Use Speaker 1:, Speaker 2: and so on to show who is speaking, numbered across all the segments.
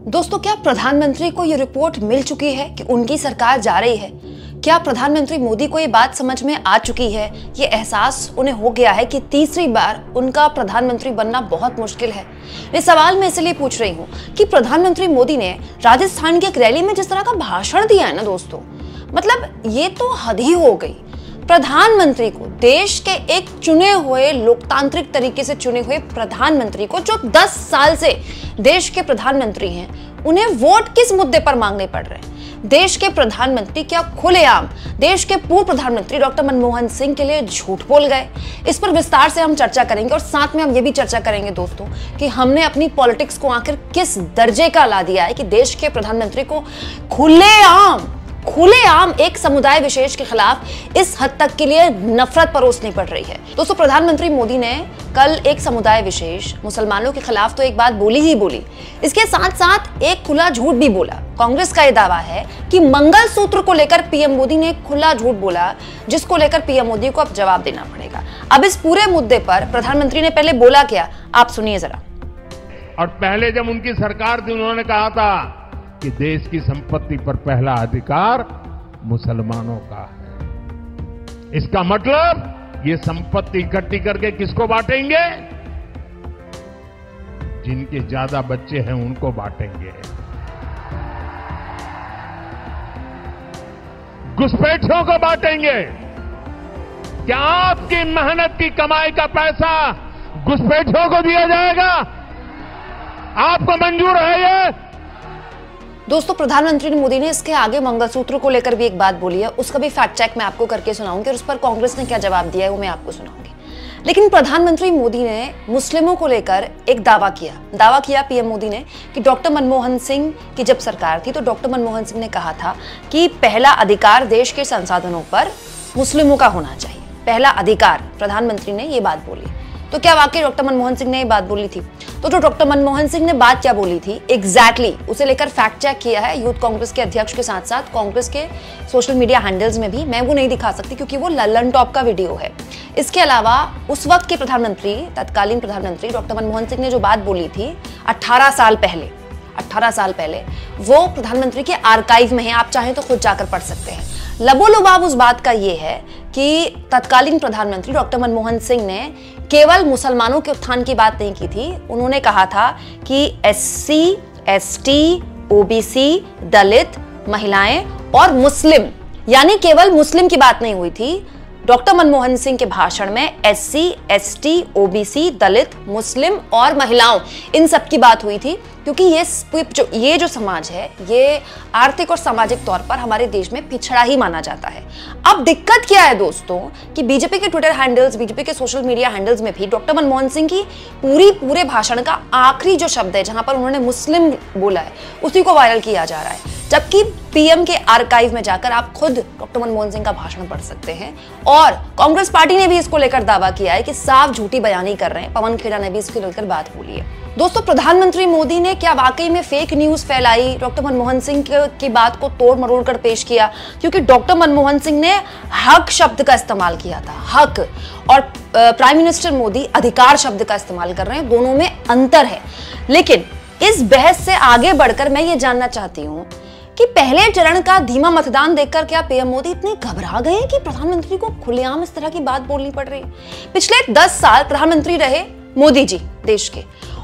Speaker 1: दोस्तों, क्या प्रधानमंत्री को ये रिपोर्ट मिल चुकी है कि उनकी सरकार जा रही है? क्या प्रधानमंत्री मोदी को ये बात समझ में आ चुकी है, ये एहसास उन्हें हो गया है कि तीसरी बार उनका प्रधानमंत्री बनना बहुत मुश्किल है? ये सवाल मैं इसलिए पूछ रही हूँ कि प्रधानमंत्री मोदी ने राजस्थान की एक रैली में जिस तरह का भाषण दिया है ना दोस्तों, मतलब ये तो हद ही हो गई। प्रधानमंत्री को, देश के एक चुने हुए, लोकतांत्रिक तरीके से चुने हुए प्रधानमंत्री को, जो 10 साल से देश के प्रधानमंत्री हैं, उन्हें वोट किस मुद्दे पर मांगने पड़ रहे हैं? देश के प्रधानमंत्री क्या खुलेआम देश के पूर्व प्रधानमंत्री डॉक्टर मनमोहन सिंह के लिए झूठ बोल गए? इस पर विस्तार से हम चर्चा करेंगे और साथ में हम ये भी चर्चा करेंगे दोस्तों कि हमने अपनी पॉलिटिक्स को आखिर किस दर्जे का ला दिया है कि देश के प्रधानमंत्री को खुलेआम एक समुदाय विशेष के खिलाफ इस हद तक के लिए नफरत परोसनी पड़ रही है। दोस्तों, प्रधानमंत्री मोदी ने कल एक समुदाय विशेष मुसलमानों के खिलाफ तो एक बात बोली ही बोली, इसके साथ साथ एक खुला झूठ भी बोला। कांग्रेस का यह दावा है कि मंगलसूत्र को लेकर पीएम मोदी ने खुला झूठ बोला, जिसको लेकर पीएम मोदी को अब जवाब देना पड़ेगा। अब इस पूरे मुद्दे पर प्रधानमंत्री ने पहले बोला क्या, आप सुनिए जरा।
Speaker 2: और पहले जब उनकी सरकार थी, उन्होंने कहा था कि देश की संपत्ति पर पहला अधिकार मुसलमानों का है। इसका मतलब ये संपत्ति इकट्ठी करके किसको बांटेंगे? जिनके ज्यादा बच्चे हैं उनको बांटेंगे। घुसपैठियों को बांटेंगे। क्या आपकी मेहनत की कमाई का पैसा घुसपैठियों को दिया जाएगा? आपको मंजूर है ये?
Speaker 1: दोस्तों, प्रधानमंत्री मोदी ने इसके आगे मंगलसूत्र को लेकर भी एक बात बोली है, उसका भी फैक्ट चेक मैं आपको करके सुनाऊंगी और उस पर कांग्रेस ने क्या जवाब दिया है वो मैं आपको सुनाऊंगी। लेकिन प्रधानमंत्री मोदी ने मुस्लिमों को लेकर एक दावा किया पीएम मोदी ने कि डॉक्टर मनमोहन सिंह की जब सरकार थी तो डॉक्टर मनमोहन सिंह ने कहा था कि पहला अधिकार देश के संसाधनों पर मुस्लिमों का होना चाहिए। पहला अधिकार, प्रधानमंत्री ने ये बात बोली। तो क्या वाकई डॉक्टर मनमोहन सिंह ने ये बात बोली थी? तो जो डॉक्टर मनमोहन सिंह ने बात क्या बोली थी एग्जैक्टली उसे लेकर फैक्ट चेक किया है यूथ कांग्रेस के अध्यक्ष के साथ साथ कांग्रेस के सोशल मीडिया हैंडल्स में भी। मैं वो नहीं दिखा सकती क्योंकि वो ललन टॉप का वीडियो है। इसके अलावा उस वक्त के प्रधानमंत्री, तत्कालीन प्रधानमंत्री डॉक्टर मनमोहन सिंह ने जो बात बोली थी 18 साल पहले, वो प्रधानमंत्री के आर्काइव में है, आप चाहें तो खुद जाकर पढ़ सकते हैं। लबोलुबाब उस बात का ये है कि तत्कालीन प्रधानमंत्री डॉक्टर मनमोहन सिंह ने केवल मुसलमानों के उत्थान की बात नहीं की थी। उन्होंने कहा था कि एससी, एसटी, ओबीसी, दलित, महिलाएं और मुस्लिम, यानी केवल मुस्लिम की बात नहीं हुई थी। डॉक्टर मनमोहन सिंह के भाषण में एससी, एसटी, ओबीसी, दलित, मुस्लिम और महिलाओं, इन सब की बात हुई थी क्योंकि ये जो समाज है ये आर्थिक और सामाजिक तौर पर हमारे देश में पिछड़ा ही माना जाता है। अब दिक्कत क्या है दोस्तों कि बीजेपी के ट्विटर हैंडल्स, बीजेपी के सोशल मीडिया हैंडल्स में भी डॉक्टर मनमोहन सिंह की पूरे भाषण का आखिरी जो शब्द है जहां पर उन्होंने मुस्लिम बोला है उसी को वायरल किया जा रहा है, जबकि पीएम के आर्काइव में जाकर आप खुद डॉक्टर मनमोहन सिंह का भाषण पढ़ सकते हैं। और कांग्रेस पार्टी ने भी इसको लेकर दावा किया है कि साफ झूठी बयानी कर रहे हैं। पवन खेड़ा ने भी इसको लेकर बात बोली है। दोस्तों, प्रधानमंत्री मोदी ने क्या वाकई में फेक न्यूज फैलाई, डॉक्टर मनमोहन सिंह की बात को तोड़ मरोड़ कर पेश किया? क्योंकि डॉक्टर मनमोहन सिंह ने हक शब्द का इस्तेमाल किया था, हक, और प्राइम मिनिस्टर मोदी अधिकार शब्द का इस्तेमाल कर रहे हैं, दोनों में अंतर है। लेकिन इस बहस से आगे बढ़कर मैं ये जानना चाहती हूँ कि पहले चरण का धीमा मतदान देखकर क्या पीएम मोदी इतने घबरा गए कि प्रधानमंत्री को खुलेआम इस तरह की बात बोलनी पड़ रही है? पिछले 10 साल प्रधानमंत्री रहे मोदी जी देश के,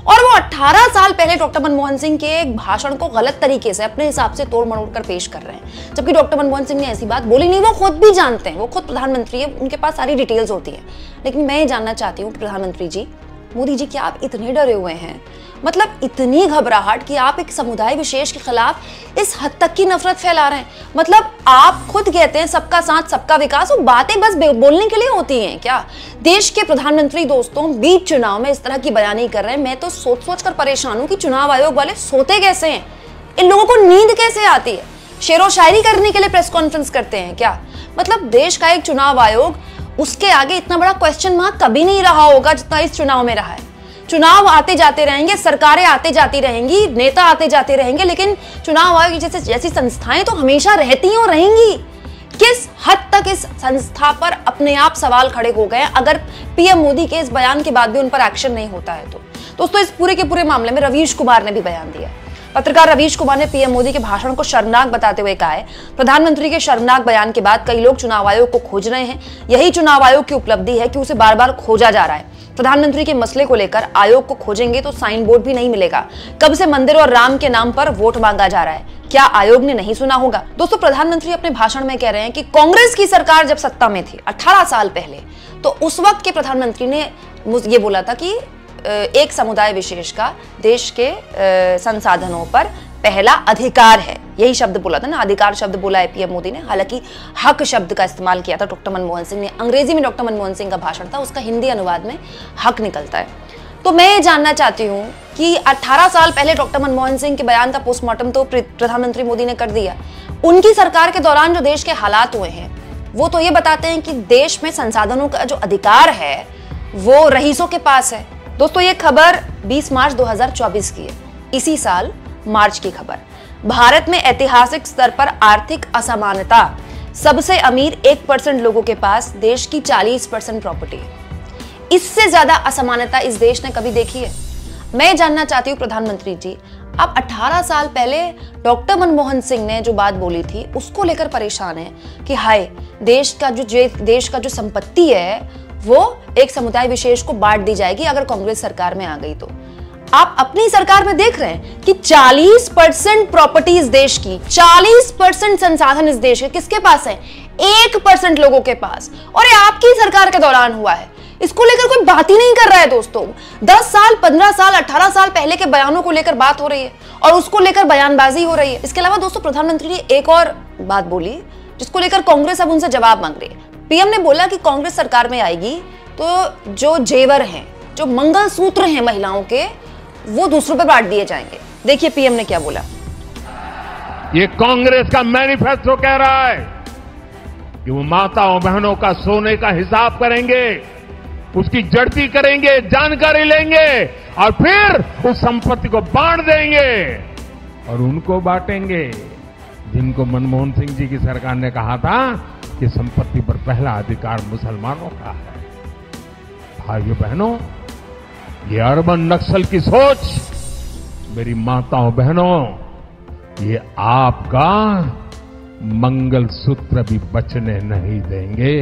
Speaker 1: और वो 18 साल पहले डॉक्टर मनमोहन सिंह के एक भाषण को गलत तरीके से अपने हिसाब से तोड़ मरोड़ कर पेश कर रहे हैं, जबकि डॉक्टर मनमोहन सिंह ने ऐसी बात बोली नहीं। वो खुद भी जानते हैं, वो खुद प्रधानमंत्री है, उनके पास सारी डिटेल्स होती है। लेकिन मैं ये जानना चाहती हूँ प्रधानमंत्री जी, मोदी जी, क्या आप इतने डरे हुए हैं, मतलब इतनी घबराहट कि आप एक समुदाय विशेष के खिलाफ इस हद तक की नफरत फैला रहे हैं? मतलब आप खुद कहते हैं सबका साथ सबका विकास, वो बातें बस बोलने के लिए होती हैं क्या? देश के प्रधानमंत्री दोस्तों बीच चुनाव में इस तरह की बयानी कर रहे हैं। मैं तो सोच कर परेशान हूं कि चुनाव आयोग वाले सोते कैसे हैं, इन लोगों को नींद कैसे आती है? शेरो शायरी करने के लिए प्रेस कॉन्फ्रेंस करते हैं क्या? मतलब देश का एक चुनाव आयोग, उसके आगे इतना बड़ा क्वेश्चन मार्क कभी नहीं रहा होगा जितना इस चुनाव में रहा है। चुनाव आते जाते रहेंगे, सरकारें आते जाती रहेंगी, नेता आते जाते रहेंगे, लेकिन चुनाव आयोग जैसी संस्थाएं तो हमेशा रहती हैं और रहेंगी। किस हद तक इस संस्था पर अपने आप सवाल खड़े हो गए अगर पीएम मोदी के इस बयान के बाद भी उन पर एक्शन नहीं होता है तो? दोस्तों, इस पूरे के पूरे मामले में रवीश कुमार ने भी बयान दिया। पत्रकार रवीश कुमार ने पीएम मोदी के भाषण को शर्मनाक बताते हुए कहा है, प्रधानमंत्री के शर्मनाक बयान के बाद कई लोग चुनाव आयोग को खोज रहे हैं। यही चुनाव आयोग की उपलब्धि है कि उसे बार बार खोजा जा रहा है। प्रधानमंत्री के मसले को लेकर आयोग को खोजेंगे तो साइन बोर्ड भी नहीं मिलेगा। कब से मंदिर और राम के नाम पर वोट मांगा जा रहा है, क्या आयोग ने नहीं सुना होगा? दोस्तों, प्रधानमंत्री अपने भाषण में कह रहे हैं कि कांग्रेस की सरकार जब सत्ता में थी 18 साल पहले, तो उस वक्त के प्रधानमंत्री ने ये बोला था कि एक समुदाय विशेष का देश के संसाधनों पर पहला अधिकार है। यही शब्द बोला था ना, अधिकार शब्द बोला है पीएम मोदी ने। हालांकि हक शब्द का इस्तेमाल किया था डॉक्टर मनमोहन सिंह ने। अंग्रेजी में डॉक्टर मनमोहन सिंह का भाषण था, उसका हिंदी अनुवाद में हक निकलता है। तो मैं ये जानना चाहती हूँ कि 18 साल पहले डॉक्टर मनमोहन सिंह के बयान का पोस्टमार्टम तो प्रधानमंत्री मोदी ने कर दिया। उनकी सरकार के दौरान जो देश के हालात हुए हैं वो तो ये बताते हैं कि देश में संसाधनों का जो अधिकार है वो रईसों के पास है। दोस्तों, ये खबर 20 मार्च 2024 की है, इसी साल मार्च की खबर। भारत में ऐतिहासिक स्तर पर आर्थिक असमानता, सबसे अमीर 1% लोगों के पास देश की 40% प्रॉपर्टी है। इससे ज्यादा असमानता इस देश ने कभी देखी है? मैं जानना चाहती हूँ प्रधानमंत्री जी, आप 18 साल पहले डॉक्टर मनमोहन सिंह ने जो बात बोली थी उसको लेकर परेशान है कि हाय, देश का जो संपत्ति है वो एक समुदाय विशेष को बांट दी जाएगी अगर कांग्रेस सरकार में आ गई तो। आप अपनी सरकार में देख रहे हैं कि 40% प्रॉपर्टी इस देश की, 40% संसाधन इस देश के किसके पास है? 1% लोगों के पास। और ये आपकी सरकार के दौरान हुआ है। इसको लेकर कोई बात ही नहीं कर रहा है दोस्तों। 10 साल, 15 साल, 18 साल पहले के बयानों को लेकर बात हो रही है और उसको लेकर बयानबाजी हो रही है। इसके अलावा दोस्तों, प्रधानमंत्री ने एक और बात बोली जिसको लेकर कांग्रेस अब उनसे जवाब मांग रही है। पीएम ने बोला कि कांग्रेस सरकार में आएगी तो जो जेवर हैं, जो मंगलसूत्र हैं महिलाओं के, वो दूसरों पर बांट दिए जाएंगे। देखिए पीएम ने क्या बोला।
Speaker 2: ये कांग्रेस का मैनिफेस्टो कह रहा है कि वो माताओं बहनों का सोने का हिसाब करेंगे, उसकी जड़ती करेंगे, जानकारी लेंगे और फिर उस संपत्ति को बांट देंगे और उनको बांटेंगे जिनको मनमोहन सिंह जी की सरकार ने कहा था कि संपत्ति पर पहला अधिकार मुसलमानों का है। भाइयों बहनों, ये अर्बन नक्सल की सोच, मेरी माताओं बहनों, ये आपका मंगलसूत्र भी बचने नहीं देंगे,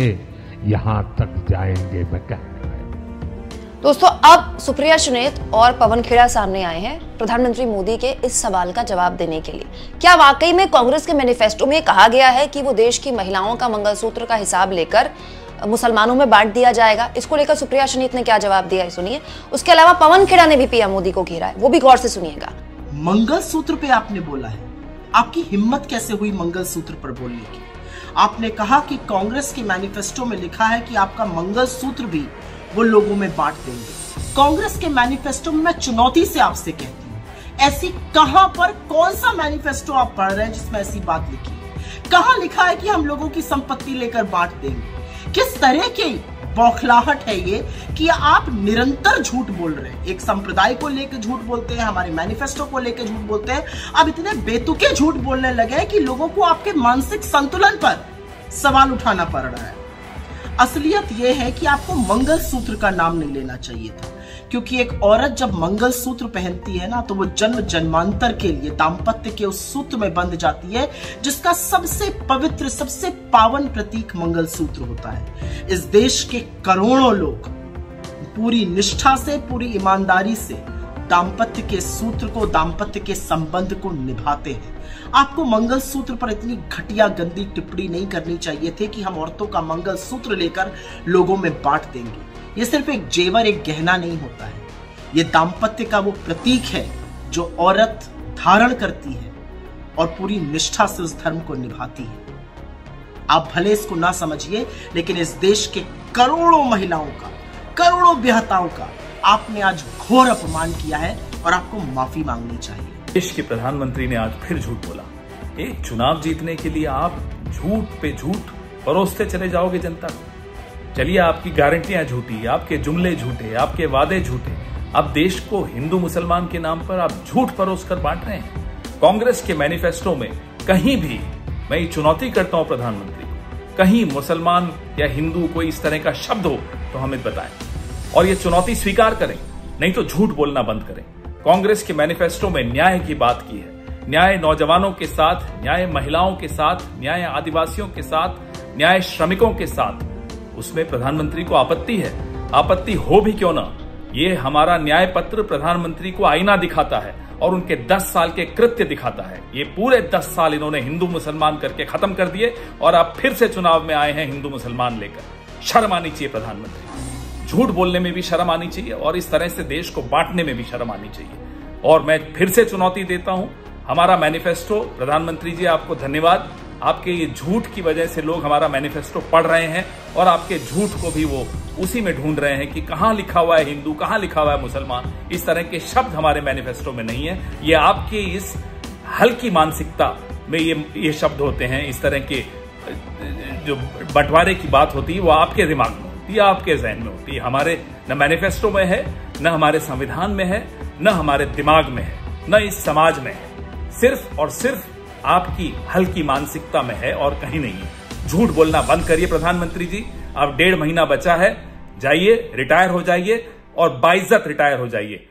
Speaker 2: यहां तक जाएंगे मैं कहने।
Speaker 1: दोस्तों, अब सुप्रिया सुनेत और पवन खेड़ा सामने आए हैं प्रधानमंत्री मोदी के इस सवाल का जवाब देने के लिए। क्या वाकई में कांग्रेस के मैनिफेस्टो में कहा गया है कि वो देश की महिलाओं का मंगलसूत्र का हिसाब लेकर मुसलमानों में बांट दिया जाएगा? इसको लेकर सुप्रिया सुनीत ने क्या जवाब दिया है, सुनिए। उसके अलावा पवन खेड़ा ने भी पीएम मोदी को घेरा है, वो भी गौर से सुनिएगा।
Speaker 3: मंगलसूत्र पे आपने बोला है, आपकी हिम्मत कैसे हुई मंगलसूत्र पर बोलने की? आपने कहा कि कांग्रेस के मैनिफेस्टो में लिखा है कि आपका मंगलसूत्र भी वो लोगों में बांट देंगे। कांग्रेस के मैनिफेस्टो में मैं चुनौती से आपसे कहती हूँ, ऐसी कहां पर कौन सा मैनिफेस्टो आप पढ़ रहे हैं जिसमें ऐसी बात लिखी है? कहां लिखा है कि हम लोगों की संपत्ति लेकर बांट देंगे? किस तरह की बौखलाहट है ये कि आप निरंतर झूठ बोल रहे हैं। एक संप्रदाय को लेकर झूठ बोलते हैं, हमारे मैनिफेस्टो को लेकर झूठ बोलते हैं। अब इतने बेतुके झूठ बोलने लगे हैं कि लोगों को आपके मानसिक संतुलन पर सवाल उठाना पड़ रहा है। असलियत यह है कि आपको मंगलसूत्र का नाम नहीं लेना चाहिए था, क्योंकि एक औरत जब मंगलसूत्र पहनती है ना, तो वो जन्म जन्मांतर के लिए दाम्पत्य के उस सूत्र में बंध जाती है जिसका सबसे पवित्र, सबसे पावन प्रतीक मंगलसूत्र होता है। इस देश के करोड़ों लोग पूरी निष्ठा से, पूरी ईमानदारी से दाम्पत्य के सूत्र को, दाम्पत्य के संबंध को निभाते हैं। आपको मंगलसूत्र पर इतनी घटिया गंदी टिप्पणी नहीं करनी चाहिए थी कि हम औरतों का मंगलसूत्र लेकर लोगों में बांट देंगे। ये सिर्फ एक जेवर, एक गहना नहीं होता है। ये दाम्पत्य का वो प्रतीक है जो औरत धारण करती है और पूरी निष्ठा से उस धर्म को निभाती है। आप भले इसको ना समझिए, लेकिन इस देश के करोड़ों महिलाओं का, करोड़ों विहताओं का आपने आज घोर अपमान किया है और आपको माफी मांगनी चाहिए।
Speaker 4: देश के प्रधानमंत्री ने आज फिर झूठ बोला। एक चुनाव जीतने के लिए आप झूठ पे झूठ परोसते चले जाओगे जनता को। चलिए, आपकी गारंटियां झूठी, आपके जुमले झूठे, आपके वादे झूठे। अब देश को हिंदू मुसलमान के नाम पर आप झूठ परोस कर बांट रहे हैं। कांग्रेस के मैनिफेस्टो में कहीं भी, मैं ये चुनौती करता हूं प्रधानमंत्री को, कहीं मुसलमान या हिंदू कोई इस तरह का शब्द हो तो हमें बताएं और ये चुनौती स्वीकार करें, नहीं तो झूठ बोलना बंद करें। कांग्रेस के मैनिफेस्टो में न्याय की बात की है, न्याय नौजवानों के साथ, न्याय महिलाओं के साथ, न्याय आदिवासियों के साथ, न्याय श्रमिकों के साथ, उसमें प्रधानमंत्री को आपत्ति है। आपत्ति हो भी क्यों ना, ये हमारा न्याय पत्र प्रधानमंत्री को आईना दिखाता है और उनके 10 साल के कृत्य दिखाता है। ये पूरे 10 साल इन्होंने हिंदू मुसलमान करके खत्म कर दिए और अब फिर से चुनाव में आए हैं हिंदू मुसलमान लेकर। शर्म आनी चाहिए प्रधानमंत्री, झूठ बोलने में भी शर्म आनी चाहिए और इस तरह से देश को बांटने में भी शर्म आनी चाहिए। और मैं फिर से चुनौती देता हूं, हमारा मैनिफेस्टो, प्रधानमंत्री जी आपको धन्यवाद, आपके ये झूठ की वजह से लोग हमारा मैनिफेस्टो पढ़ रहे हैं और आपके झूठ को भी वो उसी में ढूंढ रहे हैं कि कहां लिखा हुआ है हिंदू, कहां लिखा हुआ है मुसलमान। इस तरह के शब्द हमारे मैनिफेस्टो में नहीं है। ये आपके इस हल्की मानसिकता में ये शब्द होते हैं। इस तरह के जो बंटवारे की बात होती है वो आपके दिमाग में होती है, आपके जहन में होती है। हमारे न मैनिफेस्टो में है, न हमारे संविधान में है, न हमारे दिमाग में है, न इस समाज में है। सिर्फ और सिर्फ आपकी हल्की मानसिकता में है और कहीं नहीं है। झूठ बोलना बंद करिए प्रधानमंत्री जी। अब 1.5 महीना बचा है, जाइए, रिटायर हो जाइए और बाइज्जत रिटायर हो जाइए।